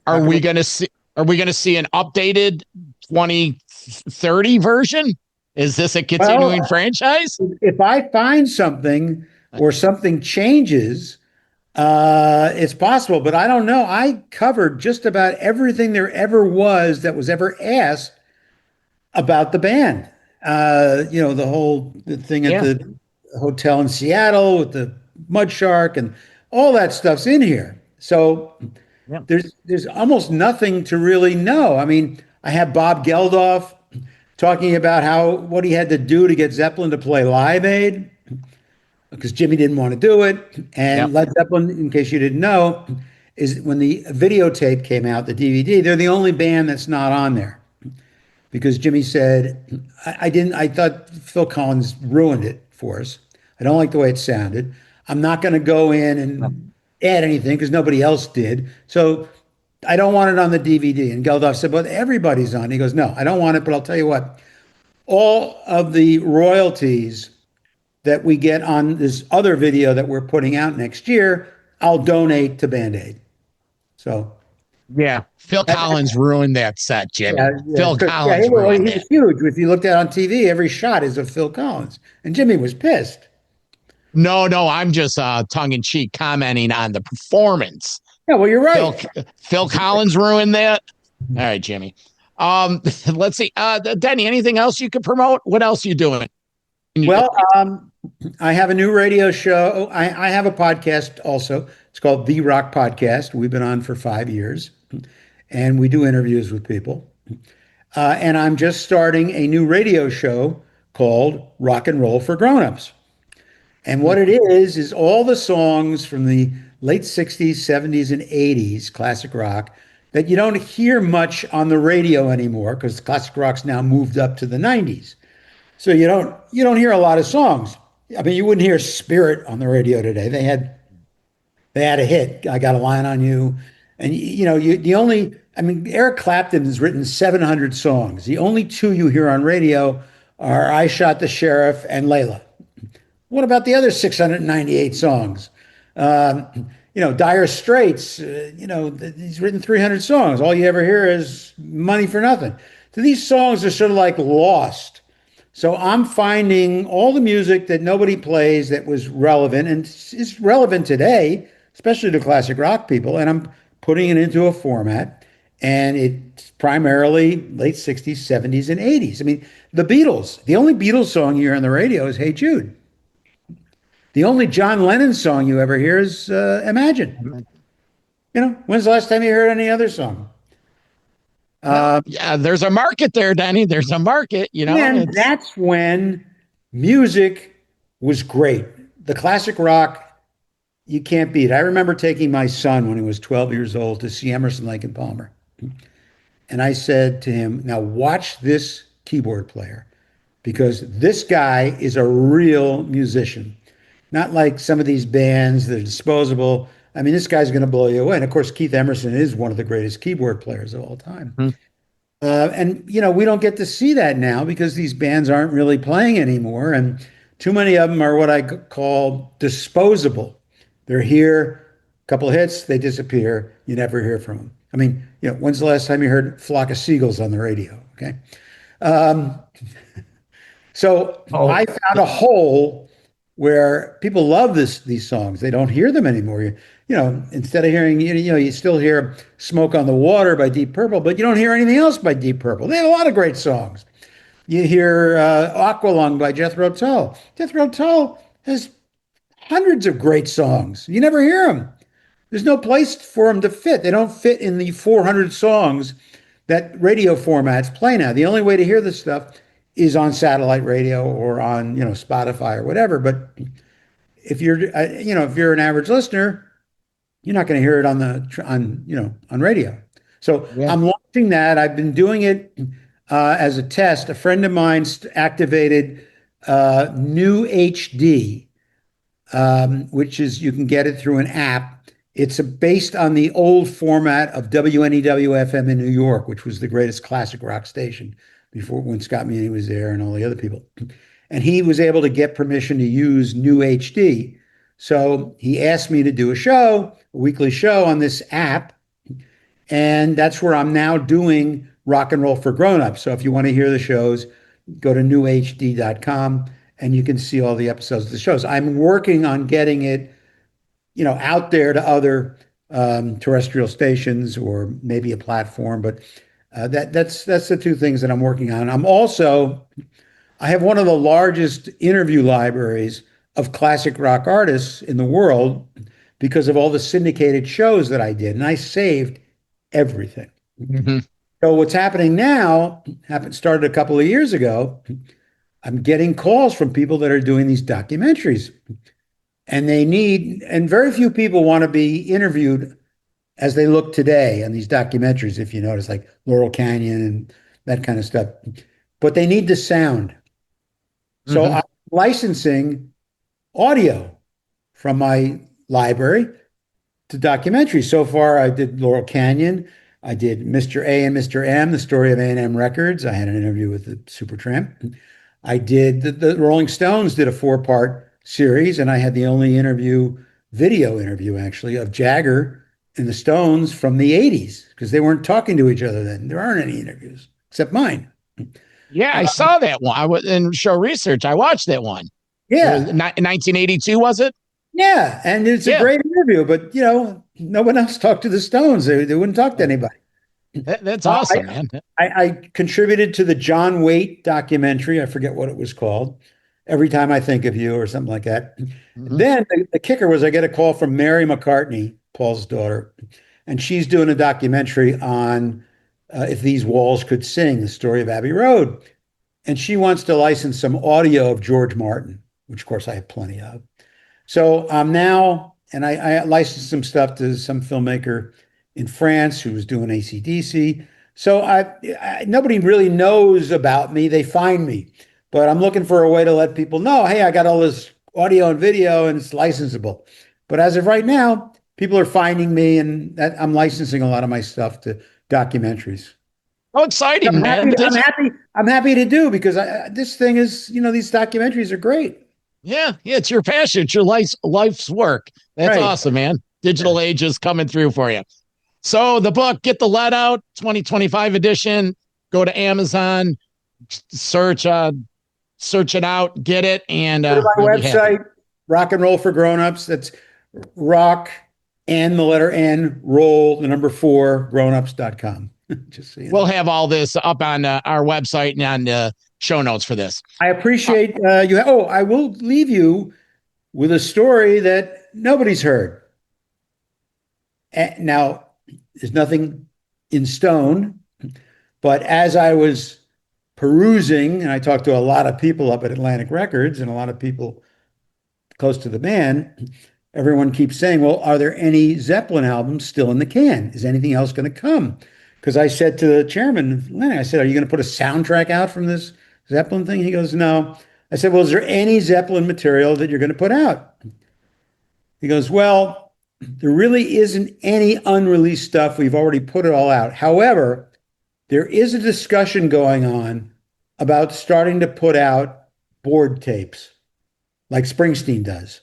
Are Rock and we roll. going to see are we going to see an updated 2030 version? Is this a continuing Well, franchise? if I find something or something changes, it's possible, but I don't know. I covered just about everything there ever was that was ever asked about the band. The thing at Yeah. the hotel in Seattle with the mud shark and all that stuff's in here. So Yeah. there's almost nothing to really know. I mean, I have Bob Geldof talking about what he had to do to get Zeppelin to play Live Aid because Jimmy didn't want to do it. Yeah. And Led Zeppelin, in case you didn't know, is when the videotape came out, the DVD, they're the only band that's not on there because Jimmy said, I didn't, I thought Phil Collins ruined it for us. I don't like the way it sounded. I'm not going to go in and add anything because nobody else did. So I don't want it on the DVD. And Geldof said, but everybody's on. He goes, no, I don't want it, but I'll tell you what, all of the royalties that we get on this other video that we're putting out next year, I'll donate to Band Aid. So Yeah. Phil that, Collins ruined that set, Jimmy. yeah, yeah, Phil yeah. Collins Well, he ruined it. was huge. If you looked at on TV, every shot is of Phil Collins, and Jimmy was pissed. No, no, I'm just tongue in cheek commenting on the performance. Yeah, well, you're Phil right. Phil Collins ruined that. All right, Jimmy. Let's see. Denny, anything else you could promote? What else are you doing? Well, I have a new radio show. I have a podcast also. It's called The Rock Podcast. We've been on for 5 years, and we do interviews with people. And I'm just starting a new radio show called Rock and Roll for Grownups. And what it is all the songs from the late 60s, 70s, and 80s, classic rock, that you don't hear much on the radio anymore because classic rock's now moved up to the 90s. So you don't hear a lot of songs. I mean, you wouldn't hear Spirit on the radio today. They had a hit, I Got a Line on You. And I mean, Eric Clapton has written 700 songs. The only two you hear on radio are I Shot the Sheriff and Layla. What about the other 698 songs? Dire Straits, he's written 300 songs. All you ever hear is Money for Nothing. So these songs are sort of like lost. So I'm finding all the music that nobody plays that was relevant and is relevant today, especially to classic rock people, and I'm putting it into a format. And it's primarily late 60s, 70s, and 80s. I mean, the Beatles, the only Beatles song you hear on the radio is Hey Jude. The only John Lennon song you ever hear is Imagine. When's the last time you heard any other song? Yeah, there's a market there, Denny. There's a market, And that's when music was great. The classic rock, you can't beat. I remember taking my son when he was 12 years old to see Emerson, Lake and Palmer. And I said to him, now watch this keyboard player because this guy is a real musician. Not like some of these bands that are disposable. I mean, this guy's going to blow you away. And of course, Keith Emerson is one of the greatest keyboard players of all time. We don't get to see that now because these bands aren't really playing anymore. And too many of them are what I call disposable. They're here, a couple of hits, they disappear. You never hear from them. I mean, when's the last time you heard Flock of Seagulls on the radio? Okay. So Oh, I found a hole where people love these songs. They don't hear them anymore. Instead of hearing, you still hear Smoke on the Water by Deep Purple, but you don't hear anything else by Deep Purple. They have a lot of great songs. You hear Aqualung by Jethro Tull. Jethro Tull has hundreds of great songs. You never hear them. There's no place for them to fit. They don't fit in the 400 songs that radio formats play now. The only way to hear this stuff is on satellite radio or on, Spotify or whatever. But if you're an average listener, you're not going to hear it on radio. So Yeah. I'm launching that. I've been doing it as a test. A friend of mine activated New HD, which is you can get it through an app. It's based on the old format of WNEW-FM in New York, which was the greatest classic rock station before when Scott Muni was there and all the other people. And he was able to get permission to use New HD. So he asked me to do a weekly show on this app. And that's where I'm now doing Rock and Roll for Grown-Ups. So if you want to hear the shows, go to newhd.com and you can see all the episodes of the shows. I'm working on getting it out there to other terrestrial stations or maybe a platform, but that's the two things that I'm working on. I have one of the largest interview libraries of classic rock artists in the world because of all the syndicated shows that I did, and I saved everything. Mm-hmm. So what's happening now, started a couple of years ago, I'm getting calls from people that are doing these documentaries. And very few people want to be interviewed as they look today on these documentaries, if you notice, like Laurel Canyon and that kind of stuff. But they need the sound. So I'm licensing audio from my library to documentaries. So far, I did Laurel Canyon. I did Mr. A and Mr. M, the story of A&M Records. I had an interview with the Supertramp. I did the Rolling Stones did a 4-part series, and I had the only video interview actually, of Jagger and the Stones from the 80s, because they weren't talking to each other then. There aren't any interviews except mine. Yeah, I saw that one. I was in show research. I watched that one. Yeah. 1982, was it? Yeah, and it's a great interview, but no one else talked to the Stones. They wouldn't talk to anybody. That's awesome, man. I contributed to the John Waite documentary. I forget what it was called. Every Time I Think of You or something like that. Mm-hmm. Then the kicker was I get a call from Mary McCartney, Paul's daughter, and she's doing a documentary on If These Walls Could Sing, the story of Abbey Road. And she wants to license some audio of George Martin, which of course I have plenty of. So I'm now, and I licensed some stuff to some filmmaker in France who was doing AC/DC. So nobody really knows about me. They find me. But I'm looking for a way to let people know, hey, I got all this audio and video and it's licensable. But as of right now, people are finding me, and I'm licensing a lot of my stuff to documentaries. Oh, exciting, man. I'm happy to do, because this thing is, these documentaries are great. Yeah, it's your passion. It's your life's work. That's right. Awesome, man. Digital age is coming through for you. So the book, Get the Lead Out, 2025 edition. Go to Amazon, search it out, get it, and go to my website, Rock and Roll for Grownups. That's rock and the letter N, roll, the number 4, grownups.com. Just so you know. We'll have all this up on our website and on show notes for this. I appreciate you. I will leave you with a story that nobody's heard. Now, there's nothing in stone, but as I was perusing, and I talked to a lot of people up at Atlantic Records and a lot of people close to the band, everyone keeps saying, well, are there any Zeppelin albums still in the can? Is anything else going to come? Because I said to the chairman, I said, are you going to put a soundtrack out from this Zeppelin thing? He goes, no. I said, well, is there any Zeppelin material that you're going to put out? He goes, well, there really isn't any unreleased stuff. We've already put it all out. However, there is a discussion going on about starting to put out board tapes like Springsteen does.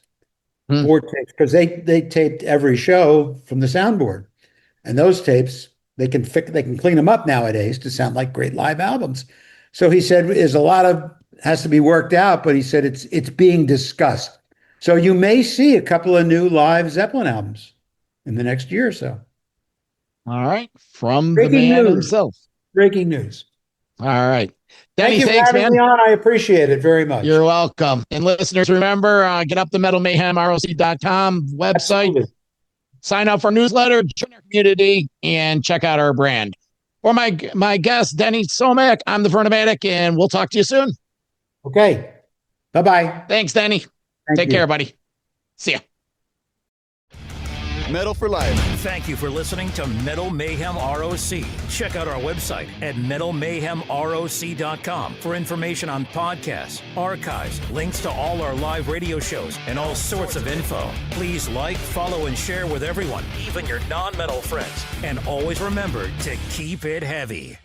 Board tapes, because they taped every show from the soundboard. And those tapes, they can clean them up nowadays to sound like great live albums. So he said, has to be worked out, but he said it's being discussed. So you may see a couple of new live Zeppelin albums in the next year or so. All right. From the Breaking man news. himself. Breaking news. All right. Denny, Thank you thanks, for having man. me on. I appreciate it very much. You're welcome. And listeners, remember, get up the Metal Mayhem ROC.com website. Absolutely. Sign up for our newsletter, join our community, and check out our brand. For my guest, Denny Somach, I'm the Vernomatic, and we'll talk to you soon. Okay. Bye-bye. Thanks, Denny. Take care, buddy. See ya. Metal for Life. Thank you for listening to Metal Mayhem ROC. Check out our website at metalmayhemroc.com for information on podcasts, archives, links to all our live radio shows, and all sorts of info. Please like, follow, and share with everyone, even your non-metal friends. And always remember to keep it heavy.